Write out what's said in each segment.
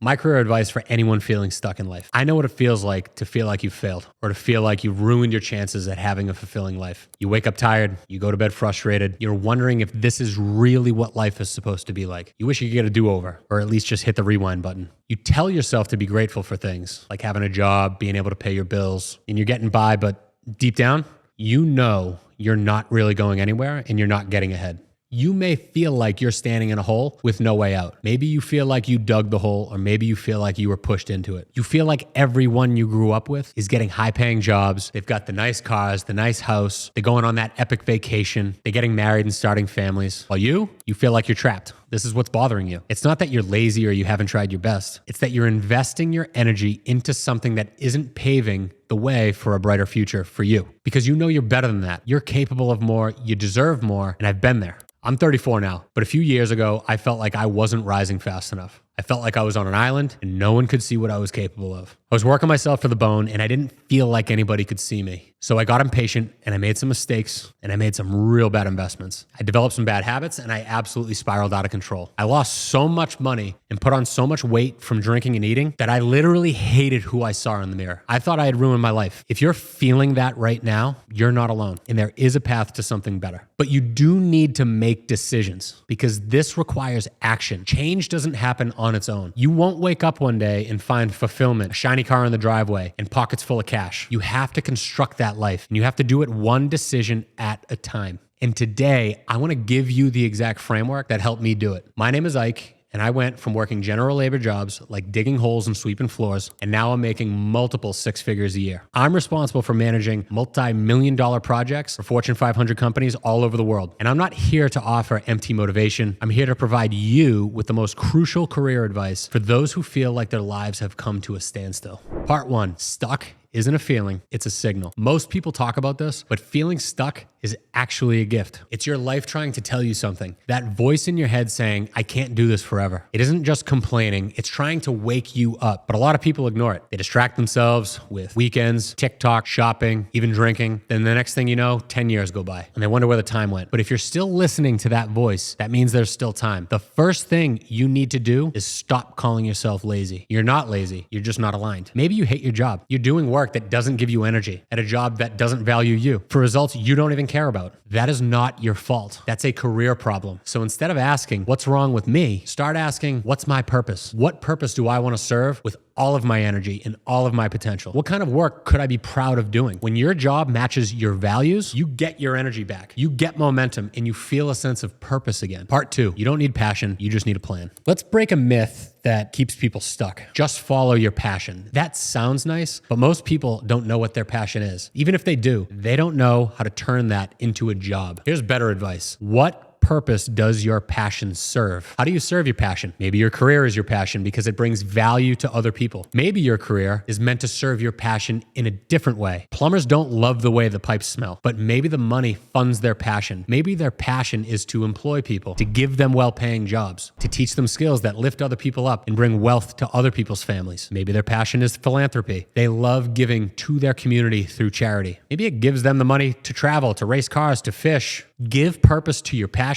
My career advice for anyone feeling stuck in life. I know what it feels like to feel like you failed or to feel like you ruined your chances at having a fulfilling life. You wake up tired, you go to bed frustrated, you're wondering if this is really what life is supposed to be like. You wish you could get a do-over or at least just hit the rewind button. You tell yourself to be grateful for things like having a job, being able to pay your bills, and you're getting by, but deep down, you know you're not really going anywhere and you're not getting ahead. You may feel like you're standing in a hole with no way out. Maybe you feel like you dug the hole, or maybe you feel like you were pushed into it. You feel like everyone you grew up with is getting high-paying jobs. They've got the nice cars, the nice house. They're going on that epic vacation. They're getting married and starting families. While you feel like you're trapped. This is what's bothering you. It's not that you're lazy or you haven't tried your best. It's that you're investing your energy into something that isn't paving the way for a brighter future for you. Because you know you're better than that. You're capable of more. You deserve more. And I've been there. I'm 34 now, but a few years ago, I felt like I wasn't rising fast enough. I felt like I was on an island and no one could see what I was capable of. I was working myself to the bone and I didn't feel like anybody could see me. So I got impatient and I made some mistakes and I made some real bad investments. I developed some bad habits and I absolutely spiraled out of control. I lost so much money and put on so much weight from drinking and eating that I literally hated who I saw in the mirror. I thought I had ruined my life. If you're feeling that right now, you're not alone and there is a path to something better. But you do need to make decisions because this requires action. Change doesn't happen on its own. You won't wake up one day and find fulfillment, a shiny car in the driveway, and pockets full of cash. You have to construct that life, and you have to do it one decision at a time. And today, I want to give you the exact framework that helped me do it. My name is Ike. And I went from working general labor jobs like digging holes and sweeping floors, and now I'm making multiple six figures a year. I'm responsible for managing multi-million-dollar projects for Fortune 500 companies all over the world. And I'm not here to offer empty motivation. I'm here to provide you with the most crucial career advice for those who feel like their lives have come to a standstill. Part 1, stuck isn't a feeling, it's a signal. Most people talk about this, but feeling stuck is actually a gift. It's your life trying to tell you something. That voice in your head saying, I can't do this forever. It isn't just complaining, it's trying to wake you up. But a lot of people ignore it. They distract themselves with weekends, TikTok, shopping, even drinking. Then the next thing you know, 10 years go by and they wonder where the time went. But if you're still listening to that voice, that means there's still time. The first thing you need to do is stop calling yourself lazy. You're not lazy, you're just not aligned. Maybe you hate your job. You're doing work that doesn't give you energy at a job that doesn't value you for results you don't even care about. That is not your fault. That's a career problem. So instead of asking, what's wrong with me? Start asking, what's my purpose? What purpose do I want to serve with all of my energy and all of my potential? What kind of work could I be proud of doing? When your job matches your values, you get your energy back. You get momentum and you feel a sense of purpose again. Part 2, you don't need passion, you just need a plan. Let's break a myth that keeps people stuck. Just follow your passion. That sounds nice, but most people don't know what their passion is. Even if they do, they don't know how to turn that into a job. Here's better advice. What purpose does your passion serve? How do you serve your passion? Maybe your career is your passion because it brings value to other people. Maybe your career is meant to serve your passion in a different way. Plumbers don't love the way the pipes smell, but maybe the money funds their passion. Maybe their passion is to employ people, to give them well-paying jobs, to teach them skills that lift other people up and bring wealth to other people's families. Maybe their passion is philanthropy. They love giving to their community through charity. Maybe it gives them the money to travel, to race cars, to fish. Give purpose to your passion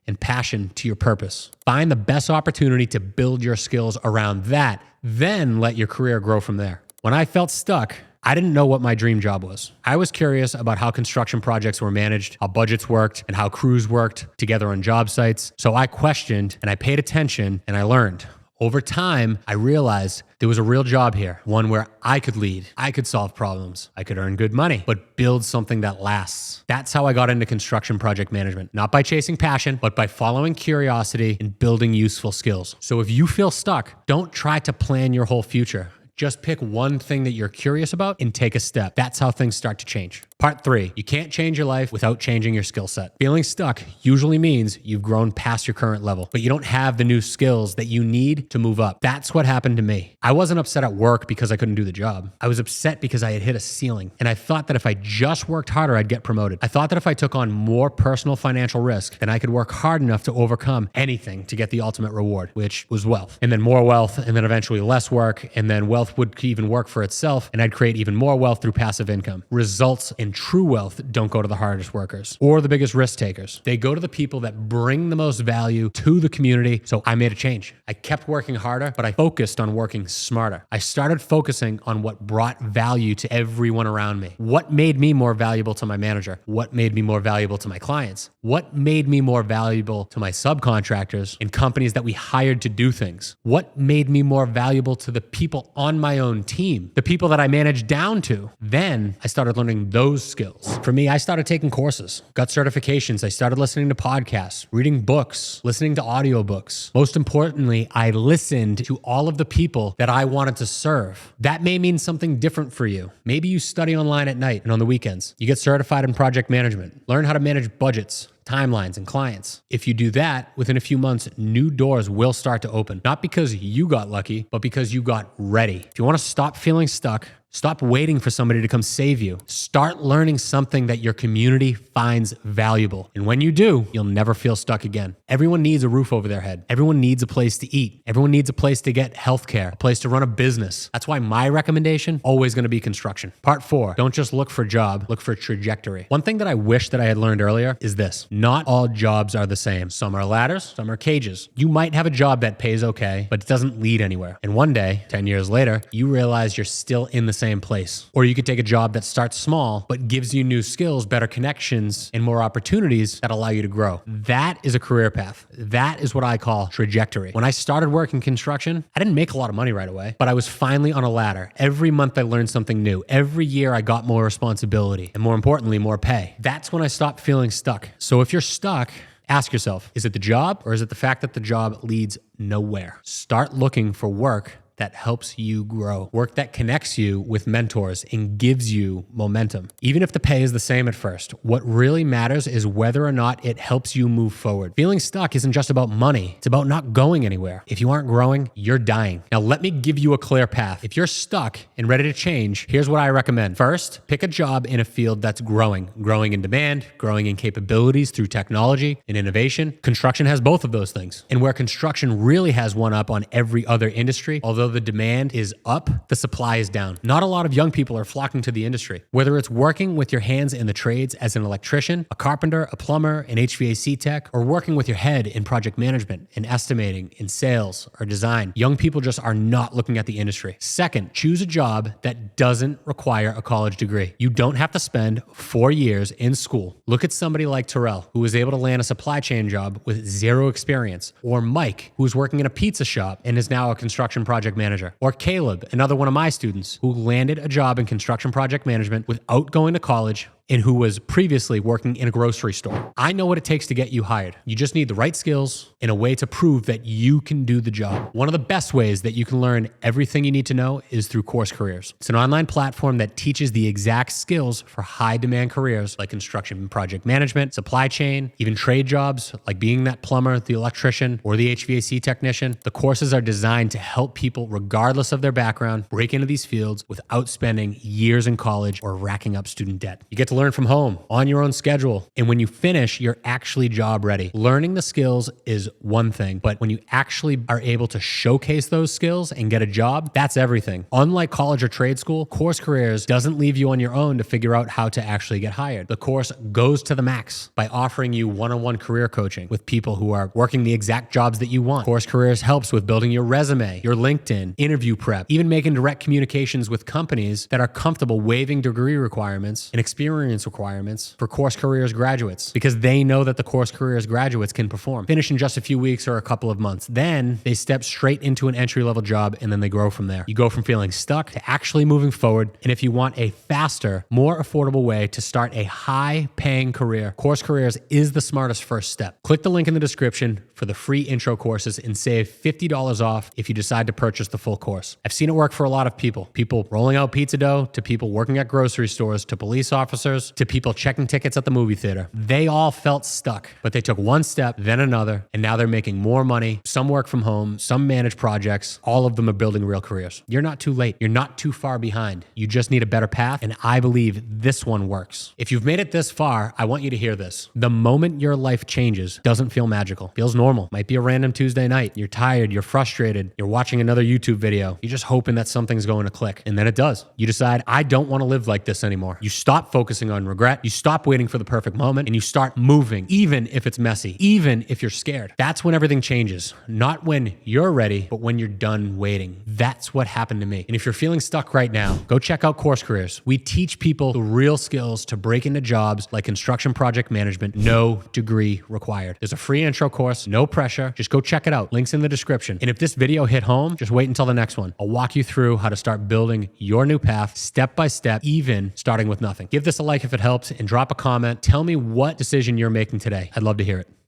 and passion to your purpose. Find the best opportunity to build your skills around that, then let your career grow from there. When I felt stuck, I didn't know what my dream job was. I was curious about how construction projects were managed, how budgets worked, and how crews worked together on job sites. So I questioned and I paid attention and I learned. Over time, I realized there was a real job here, one where I could lead, I could solve problems, I could earn good money, but build something that lasts. That's how I got into construction project management, not by chasing passion, but by following curiosity and building useful skills. So if you feel stuck, don't try to plan your whole future. Just pick one thing that you're curious about and take a step. That's how things start to change. Part 3, you can't change your life without changing your skill set. Feeling stuck usually means you've grown past your current level, but you don't have the new skills that you need to move up. That's what happened to me. I wasn't upset at work because I couldn't do the job. I was upset because I had hit a ceiling, and I thought that if I just worked harder, I'd get promoted. I thought that if I took on more personal financial risk, then I could work hard enough to overcome anything to get the ultimate reward, which was wealth. And then more wealth, and then eventually less work, and then wealth would even work for itself, and I'd create even more wealth through passive income. Results in and true wealth don't go to the hardest workers or the biggest risk takers. They go to the people that bring the most value to the community. So I made a change. I kept working harder, but I focused on working smarter. I started focusing on what brought value to everyone around me. What made me more valuable to my manager? What made me more valuable to my clients? What made me more valuable to my subcontractors and companies that we hired to do things? What made me more valuable to the people on my own team, the people that I managed down to? Then I started learning those skills. For me, I started taking courses, got certifications. I started listening to podcasts, reading books, listening to audiobooks. Most importantly, I listened to all of the people that I wanted to serve. That may mean something different for you. Maybe you study online at night and on the weekends. You get certified in project management, learn how to manage budgets, timelines, and clients. If you do that, within a few months, new doors will start to open. Not because you got lucky, but because you got ready. If you want to stop feeling stuck, stop waiting for somebody to come save you. Start learning something that your community finds valuable. And when you do, you'll never feel stuck again. Everyone needs a roof over their head. Everyone needs a place to eat. Everyone needs a place to get healthcare, a place to run a business. That's why my recommendation, always going to be construction. Part 4, don't just look for a job, look for a trajectory. One thing that I wish that I had learned earlier is this: not all jobs are the same. Some are ladders, some are cages. You might have a job that pays okay, but it doesn't lead anywhere. And one day, 10 years later, you realize you're still in the same place. Or you could take a job that starts small, but gives you new skills, better connections, and more opportunities that allow you to grow. That is a career path. That is what I call trajectory. When I started working construction, I didn't make a lot of money right away, but I was finally on a ladder. Every month I learned something new. Every year I got more responsibility, and more importantly, more pay. That's when I stopped feeling stuck. So if you're stuck, ask yourself, is it the job or is it the fact that the job leads nowhere? Start looking for work that helps you grow, work that connects you with mentors and gives you momentum. Even if the pay is the same at first, what really matters is whether or not it helps you move forward. Feeling stuck isn't just about money. It's about not going anywhere. If you aren't growing, you're dying. Now, let me give you a clear path. If you're stuck and ready to change, here's what I recommend. First, pick a job in a field that's growing in demand, growing in capabilities through technology and innovation. Construction has both of those things. And where construction really has one up on every other industry, although the demand is up, the supply is down. Not a lot of young people are flocking to the industry. Whether it's working with your hands in the trades as an electrician, a carpenter, a plumber, an HVAC tech, or working with your head in project management, in estimating, in sales, or design, young people just are not looking at the industry. Second, choose a job that doesn't require a college degree. You don't have to spend 4 years in school. Look at somebody like Terrell, who was able to land a supply chain job with 0 experience, or Mike, who's working in a pizza shop and is now a construction project manager, or Caleb, another one of my students, who landed a job in construction project management without going to college and who was previously working in a grocery store. I know what it takes to get you hired. You just need the right skills and a way to prove that you can do the job. One of the best ways that you can learn everything you need to know is through Course Careers. It's an online platform that teaches the exact skills for high demand careers like construction project management, supply chain, even trade jobs like being that plumber, the electrician, or the HVAC technician. The courses are designed to help people, regardless of their background, break into these fields without spending years in college or racking up student debt. You get to learn from home on your own schedule. And when you finish, you're actually job ready. Learning the skills is one thing, but when you actually are able to showcase those skills and get a job, that's everything. Unlike college or trade school, Course Careers doesn't leave you on your own to figure out how to actually get hired. The course goes to the max by offering you one-on-one career coaching with people who are working the exact jobs that you want. Course Careers helps with building your resume, your LinkedIn, interview prep, even making direct communications with companies that are comfortable waiving degree requirements and experience requirements for Course Careers graduates, because they know that the Course Careers graduates can perform, finish in just a few weeks or a couple of months. Then they step straight into an entry-level job and then they grow from there. You go from feeling stuck to actually moving forward. And if you want a faster, more affordable way to start a high-paying career, Course Careers is the smartest first step. Click the link in the description for the free intro courses and save $50 off if you decide to purchase the full course. I've seen it work for a lot of people. People rolling out pizza dough, to people working at grocery stores, to police officers, to people checking tickets at the movie theater. They all felt stuck, but they took one step, then another, and now they're making more money. Some work from home, some manage projects. All of them are building real careers. You're not too late. You're not too far behind. You just need a better path, and I believe this one works. If you've made it this far, I want you to hear this. The moment your life changes doesn't feel magical. Feels normal. normal. Might be a random Tuesday night. You're tired, you're frustrated, you're watching another YouTube video. You're just hoping that something's going to click. And then it does. You decide, I don't want to live like this anymore. You stop focusing on regret. You stop waiting for the perfect moment and you start moving, even if it's messy, even if you're scared. That's when everything changes. Not when you're ready, but when you're done waiting. That's what happened to me. And if you're feeling stuck right now, go check out Course Careers. We teach people the real skills to break into jobs like construction project management, no degree required. There's a free intro course, no pressure. Just go check it out. Links in the description. And if this video hit home, just wait until the next one. I'll walk you through how to start building your new path step by step, even starting with nothing. Give this a like if it helps and drop a comment. Tell me what decision you're making today. I'd love to hear it.